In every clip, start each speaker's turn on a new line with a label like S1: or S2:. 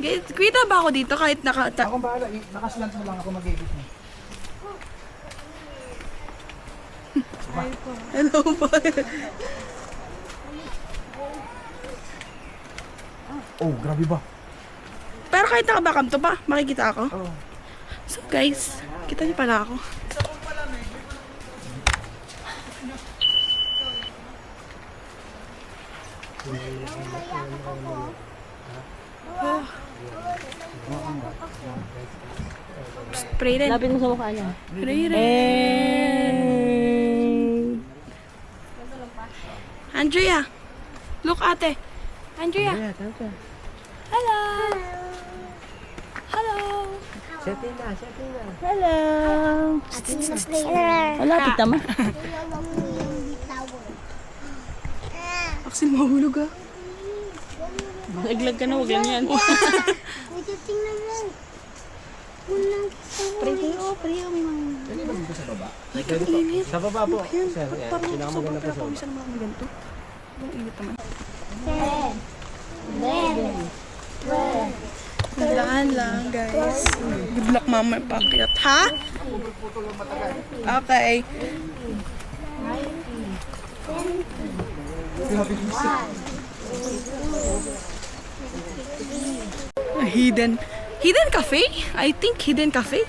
S1: Kita ba ako dito kahit naka...
S2: Akong bahala, nakaslant mo lang ako mag-edit mo.
S1: Hello po.
S2: Oh, grabe ba?
S1: Pero kahit nakabakam to pa, makikita ako.
S2: Oh.
S1: So guys, kita niyo pala ako. Oh. Spray rin.
S3: Lapit mo sa mukha niya.
S1: Spray rin. Andrea. Look ate. Andrea. Hello. Hello.
S3: Hello. Wala, tita ma.
S1: Axel, mahulog ah.
S3: Naglag ka na, wag lang yan.
S4: Tingnan mo. Pre,
S2: Pwede ba dito sa baba?
S1: Init.
S2: Sa baba po.
S1: Yan,
S2: Sir, yan.
S1: parang
S2: Pinakamaganda
S1: sobrang
S2: po sa baba.
S1: pinapawisan naman ako ganito. Ang init naman. Dahan lang, guys. Good luck, mama. Pagkat, ha? Okay. Hidden cafe? I think hidden cafe.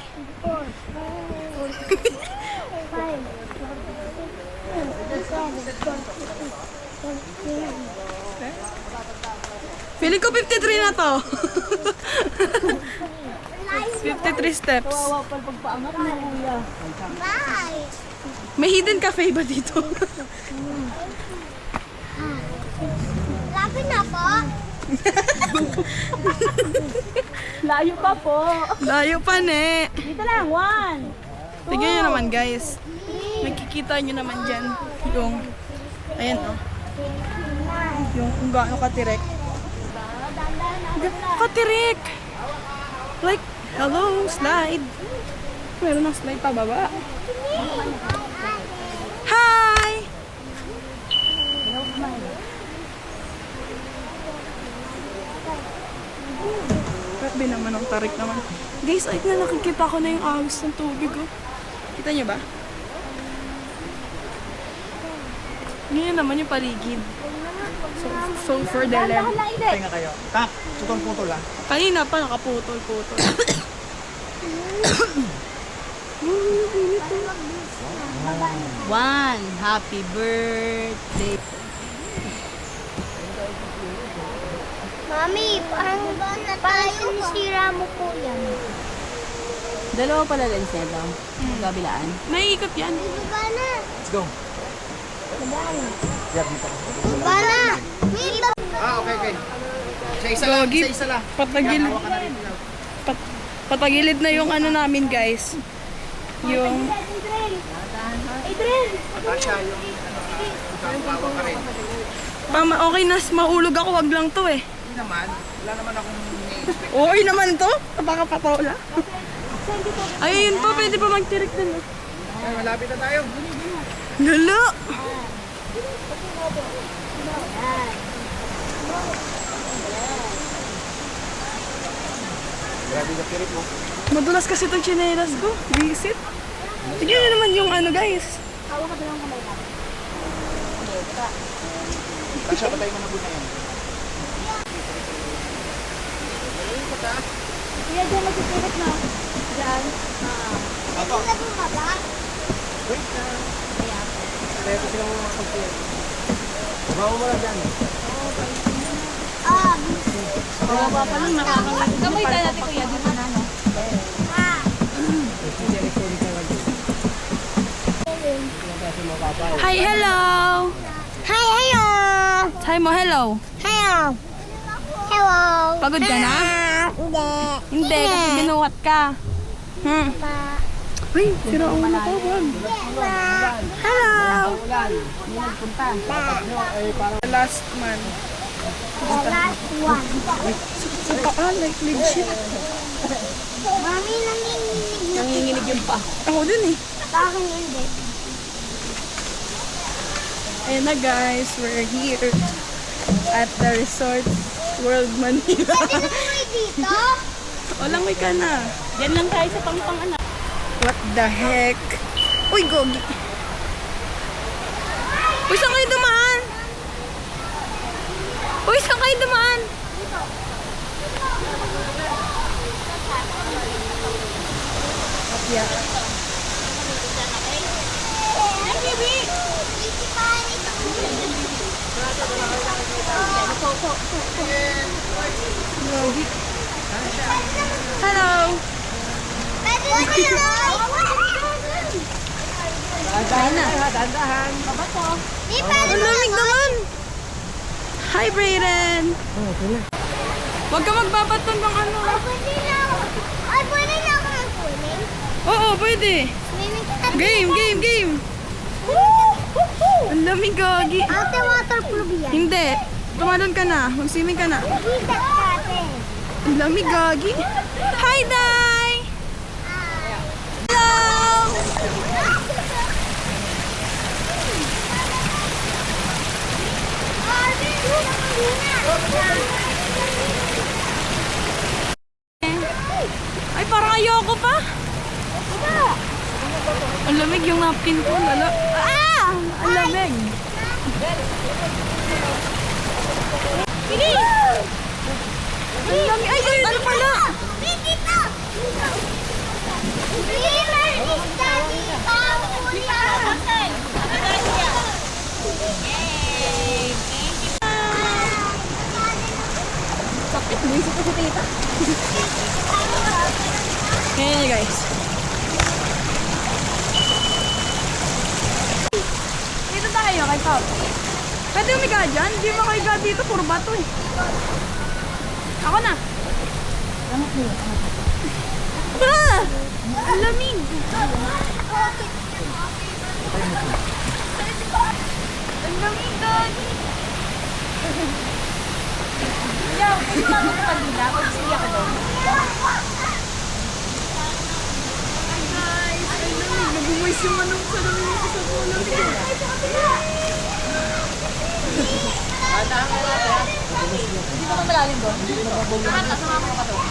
S1: Feeling ko 53 na to. 53 steps.
S3: Wapal pagpaangat mo, kuya.
S4: bye.
S1: May hidden cafe ba dito?
S4: Lapit na po.
S3: Layo pa po.
S1: Layo pa, ne.
S3: Dito lang, 1.
S1: Tignan nyo naman, guys. Nakikita nyo naman dyan yung, ayan oh. Yung kung gaano katirek. Katirik! Like, hello, slide. Meron ng slide pababa. Hi! Grabe naman ang tarik naman. Guys, ay na nakikita ko na yung ahos ng tubig. Oh. Kita niyo ba? Ngayon naman yung paligid. So for the left.
S2: Pahinga kayo. Tak, sutong putol ah.
S1: Kanina pa nakaputol-putol.
S3: Happy birthday.
S4: Mami, parang ba na tayo? Sira mo po yan.
S3: Dalawa pala lens niya daw. Kabilaan.
S1: Naiikot yan.
S4: Baba na.
S2: Let's go. Yeah, dito ako.
S4: Baba na. Dito.
S2: Ah, okay. Isa lang,
S1: Gogi.
S2: isa lang.
S1: Patagilid.
S2: Hawa ka na rin.
S1: Patagilid na yung ano namin, guys. Yung
S4: Adrian.
S2: Tasha, yung hawa ka rin.
S1: okay na, mahulog ako, wag lang to eh.
S2: Hindi naman, wala naman akong ni-expect.
S1: Okay naman to. Baka patola. Ayun po, pwede pa magtirik dun.
S2: Ay, malapit na tayo.
S1: Lalo!
S2: Grabe na pirit mo.
S1: Madulas kasi itong chinelas ko. Visit. Tignan nyo naman yung ano, guys.
S2: Tasha, patay mo na po na yan.
S3: Kuya, dyan magsipirit na. Dyan.
S2: Apo.
S4: Baba.
S2: Wait na. Kaya ko sila mga kapatid. Bawa mo lang dyan.
S4: Ah,
S3: Kawawa pa lang, nakakangit. Kamay tayo natin, kuya. Dito na, no?
S1: Hi, hello!
S4: Hi, hello.
S1: Hi mo, hello.
S4: Hello. Hello.
S1: Pagod ka na?
S4: Hindi.
S1: Hindi, kasi binuhat ka.
S4: Pa.
S1: Uy, sira ulo ko, wag. Hello! The last man.
S4: The last one.
S1: Sa paa, like legit.
S4: Mami, nanginginig na.
S3: Nanginginig yung pa.
S1: Ako din eh.
S4: Sa akin hindi.
S1: Ayan na guys, we're here at the resort World Manila.
S4: Uy, dito.
S1: Walang may ka na.
S3: Diyan lang tayo sa pangpang anak.
S1: What the heck? Uy, gogi. Uy, saan kayo dumaan? Uy, saan kayo dumaan? Yeah. Hello.
S4: Pwede na dito.
S2: Dahan-dahan.
S4: Di pwede
S1: Ang lamig naman. Hi, Brayden.
S2: Oh, okay na.
S1: Huwag ka magbabaton ng ano.
S4: Pwede na ako. Ay, pwede na ako mag-swimming.
S1: Oo, pwede.
S4: Swimming ka.
S1: Game. Ang lamig, gogi.
S4: Ate, waterproof yan.
S1: Hindi. Tumalon ka na. Mag-swimming ka na.
S4: Higat natin.
S1: Ang lamig, gogi. Hi, Day! Hello! Ay, parang ayoko pa. Ang lamig yung napkin ko. Ah! Ang lamig. Ang lamig. Ay, ano pala?
S4: Dito! Winner is daddy!
S3: Sakit, buwisip ko si tita.
S1: Ganyan niyo, guys. Dito tayo kay Pop. Pwede umiga dyan? Hindi mo kayo dito. Puro bato eh. Ako na. Ah! Ang lamig. Ang lamig doon.
S3: Yaw, kasi bago ko kanina, mag-sige ako doon.
S1: Guys, ang lamig. Nabumoys yung manong sa lamig ko sa pulang.
S3: Hindi ko malalim doon. Sumama ko ka doon.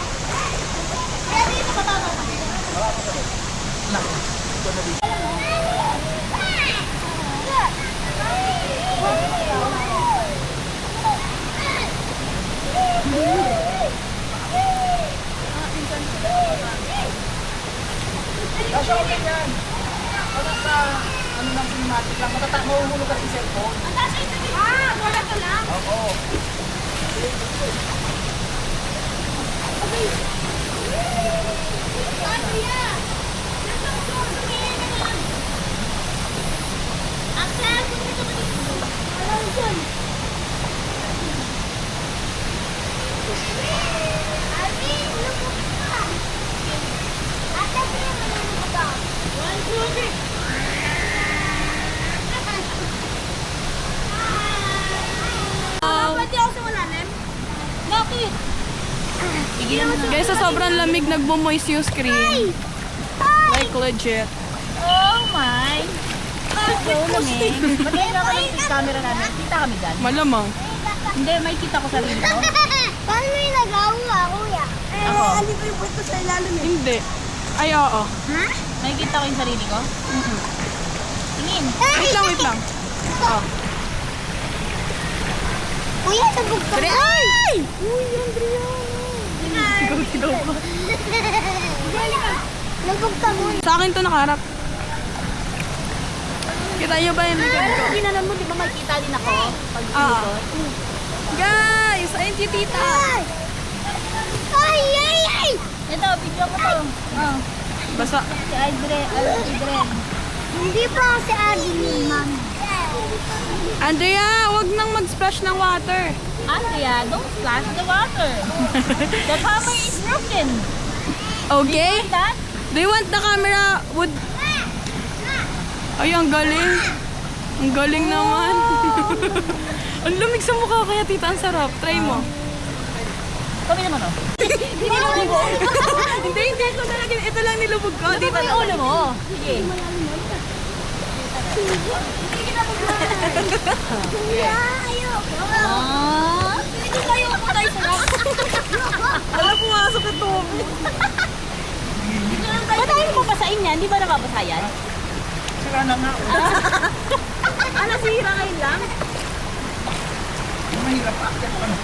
S2: Ano lang cinematic lang. Mahuhulog kasi cellphone.
S3: Wala ka lang.
S2: Oo.
S3: Pwede ako sa malalim? Bakit?
S1: Guys, sa sobrang lamig, nagbumoist yung screen. Like legit.
S3: Oh my. So lamig. Magkaya na lang yung camera namin. Kita kami dyan.
S1: Malamang.
S3: Hindi, may kita ko sarili ko.
S4: Paano may nagawa, kuya?
S3: Ako.
S4: Hindi ko yung pwesto sa ilalim eh.
S1: Hindi. Ay, oo.
S4: Ha?
S3: May kita ko yung sarili ko? Tingin.
S1: Wait lang. Oh.
S4: Kuya, sabog ka ba?
S1: Ay!
S4: Uy, Andriano.
S1: Sigaw pa.
S4: Nabog ka muna.
S1: Sa akin to nakaharap. Kita niyo ba yung likod ko?
S3: Ginanon mo, di ba may kita din ako? Pag
S1: Ah. Guys, ayun si tita.
S4: Ay, ay, ay!
S3: Ito, video ko to. Oh.
S1: Basa.
S3: Si Idren.
S4: Hindi pa si Adley, ma'am.
S1: Andrea, wag nang mag-splash ng water.
S3: Andrea, don't splash the water. The camera is broken.
S1: Okay?
S3: That?
S1: Do you want the camera would... Ay, ang galing. Ang galing naman. Ang lamig sa mukha kaya tita, ang sarap. Try mo.
S3: Kami naman oh. Hindi nilubog ko.
S1: Hindi. Ito lang nilubog ko.
S3: Dito yung ulo mo. Sige.
S4: Kuya, ayoko.
S3: Ah. tayo po tayo sa rock.
S1: Alam, pumasok ang tubig.
S3: Ba't tayo mababasain yan? Di ba nababasa yan?
S2: Sira na nga.
S3: Nasira ngayon lang?
S2: Mahirap pa. Ano?